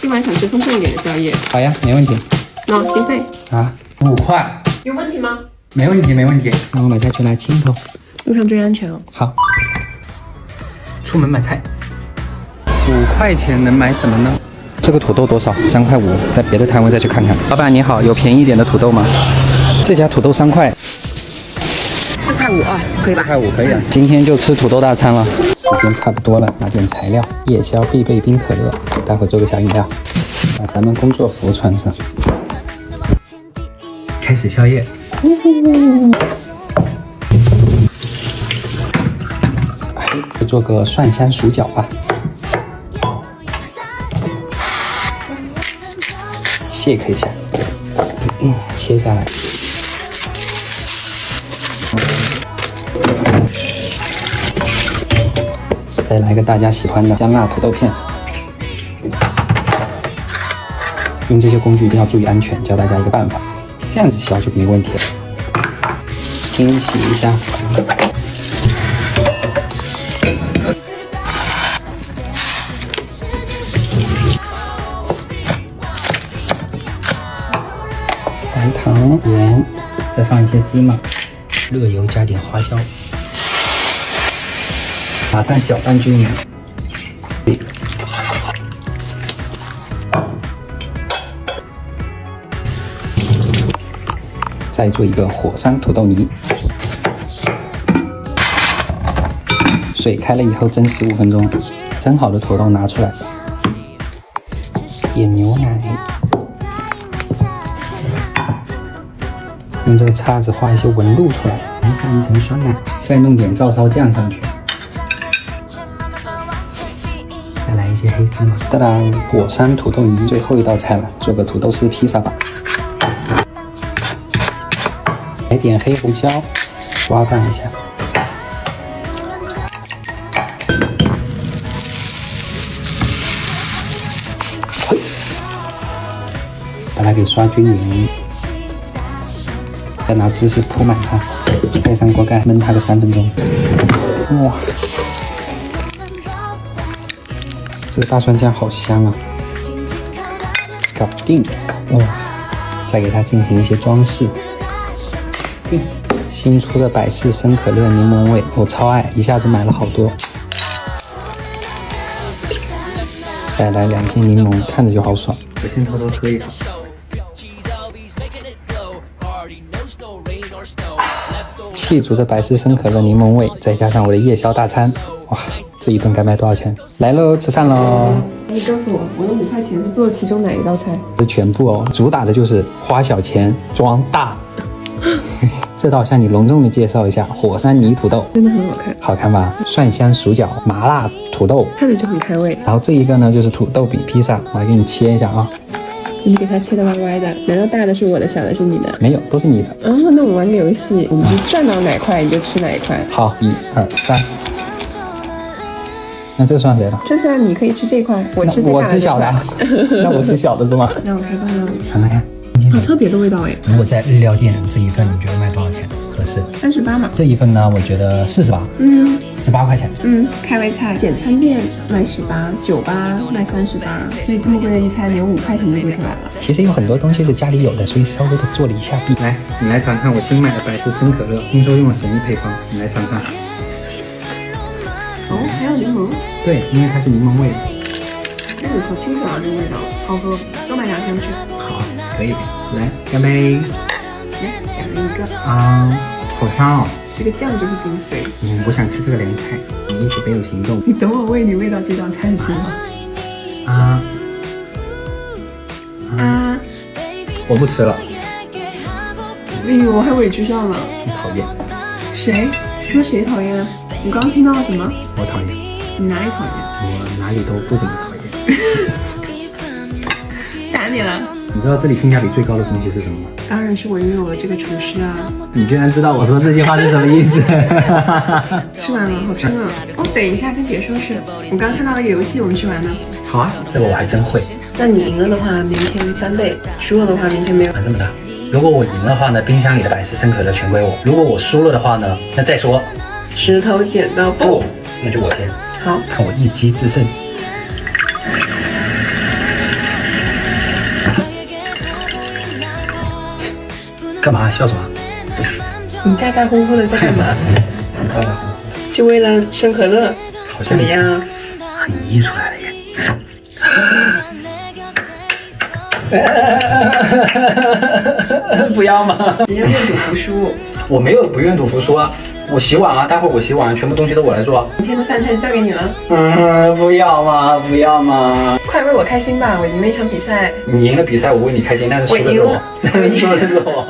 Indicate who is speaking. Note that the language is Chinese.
Speaker 1: 今晚想吃丰盛一点的宵夜。
Speaker 2: 好呀，没问题。
Speaker 1: 喏，心肺
Speaker 2: 啊，5块。
Speaker 1: 有问题吗？
Speaker 2: 没问题，没问题。那我买下去来清头。
Speaker 1: 路上注意安全哦。
Speaker 2: 好。出门买菜。5块钱能买什么呢？这个土豆多少？3块5。在别的摊位再去看看。老板你好，有便宜一点的土豆吗？这家土豆3块。
Speaker 1: 4块5啊，可以吧？4
Speaker 2: 块5可以啊。今天就吃土豆大餐了。时间差不多了，拿点材料。夜宵必备冰可乐，待会做个小饮料。把咱们工作服穿上。开始宵夜。就做个蒜香薯角吧。shake一下，切下来。再来个大家喜欢的香辣土豆片。用这些工具一定要注意安全，教大家一个办法，这样子削就没问题了。清洗一下。白糖、盐，再放一些芝麻，热油加点花椒，马上搅拌均匀。再做一个火山土豆泥，水开了以后蒸15分钟，蒸好的土豆拿出来，点牛奶。用这个叉子画一些纹路出来，淋上一层酸奶，再弄点照烧酱上去，再来一些黑芝麻。当当，火山土豆泥，最后一道菜了，做个土豆丝披萨吧。来点黑胡椒，刮拌一下。把它给刷均匀。再拿芝士铺满它，盖上锅盖，焖它个3分钟。哇，这个大蒜酱好香啊！搞定。哇，再给它进行一些装饰。新出的百事生可乐柠檬味，我超爱，一下子买了好多。再来2片柠檬，看着就好爽。我先偷偷喝一口。气足的百事生可乐柠檬味，再加上我的夜宵大餐，哇，这一顿该卖多少钱？来喽，吃饭喽！
Speaker 1: 你告诉我，我的5块钱是做其中哪一道菜？
Speaker 2: 是全部哦，主打的就是花小钱装大。这道向你隆重的介绍一下火山泥土豆，
Speaker 1: 真的很好看，
Speaker 2: 好看吧？蒜香薯角麻辣土豆，
Speaker 1: 看着就很开胃。
Speaker 2: 然后这一个呢就是土豆饼披萨，我来给你切一下啊。
Speaker 1: 你给它切得歪歪的，难道大的是我的，小的是你的？
Speaker 2: 没有，都是你的。
Speaker 1: 那我们玩个游戏，我们就转到哪块你就吃哪一块。好
Speaker 2: ，1、2、3。那这算谁的？
Speaker 1: 这算你可以吃这块，我吃
Speaker 2: 我吃小的。那我吃小的是吗？
Speaker 1: 让我开饭了，
Speaker 2: 尝尝看。
Speaker 1: 好特别的味道哎！
Speaker 2: 如果在日料店这一份，你觉得卖多少钱合适
Speaker 1: ？38嘛。
Speaker 2: 这一份呢，我觉得48。18块钱。
Speaker 1: 开胃菜简餐店卖18，98卖38，所以这么贵的一餐，连5块钱都贵出来了。
Speaker 2: 其实有很多东西是家里有的，所以稍微的做了一下弊。来，你来尝尝我新买的百事生可乐，听说用了神秘配方，你来尝尝。
Speaker 1: 哦，还有柠檬。对，
Speaker 2: 因为它是柠檬味。
Speaker 1: 好清爽啊，这个味道，好喝，多买2箱吃。
Speaker 2: 好，可以。来，干杯！
Speaker 1: 来，奖励一个。
Speaker 2: 好香哦。
Speaker 1: 这个酱就是精髓。
Speaker 2: 我想吃这个凉菜，你一直没有行动。
Speaker 1: 你等我喂你喂到这道菜是吗？
Speaker 2: 我不吃了。
Speaker 1: 哎呦，我还委屈上了。
Speaker 2: 你讨厌。
Speaker 1: 谁？说谁讨厌？你刚刚听到了什么？
Speaker 2: 我讨厌。
Speaker 1: 你哪里讨厌？
Speaker 2: 我哪里都不怎么讨厌。
Speaker 1: 打你了。
Speaker 2: 你知道这里性价比最高的东西是什么吗？
Speaker 1: 当然是我拥有了这个厨师啊！
Speaker 2: 你居然知道我说这句话是什么意思？
Speaker 1: 吃完了，好撑啊！等一下，先别说是，我刚看到了个游戏，我们去玩呢。
Speaker 2: 好啊，这个我还真会。
Speaker 1: 那你赢了的话，明天3倍；输了的话，明天没有。
Speaker 2: 这么大。如果我赢的话呢，冰箱里的百事生可乐全归我；如果我输了的话呢，那再说。
Speaker 1: 石头剪刀布。
Speaker 2: 不，那就我先。
Speaker 1: 好，
Speaker 2: 看我一击制胜。干嘛？笑什么？
Speaker 1: 你咋咋呼呼的在干嘛？
Speaker 2: 咋咋呼？
Speaker 1: 就为了生可乐？
Speaker 2: 好像
Speaker 1: 怎么样？
Speaker 2: 很溢出来了耶。不要吗？
Speaker 1: 人家愿赌服输。
Speaker 2: 我没有不愿赌服输啊，我洗碗啊，待会儿我洗碗，全部东西都我来做。
Speaker 1: 明天的饭菜交给你了。
Speaker 2: 不要嘛，不要嘛。
Speaker 1: 快为我开心吧，我赢了一场比赛。
Speaker 2: 你赢了比赛，我为你开心，但是输的是我，输的是我。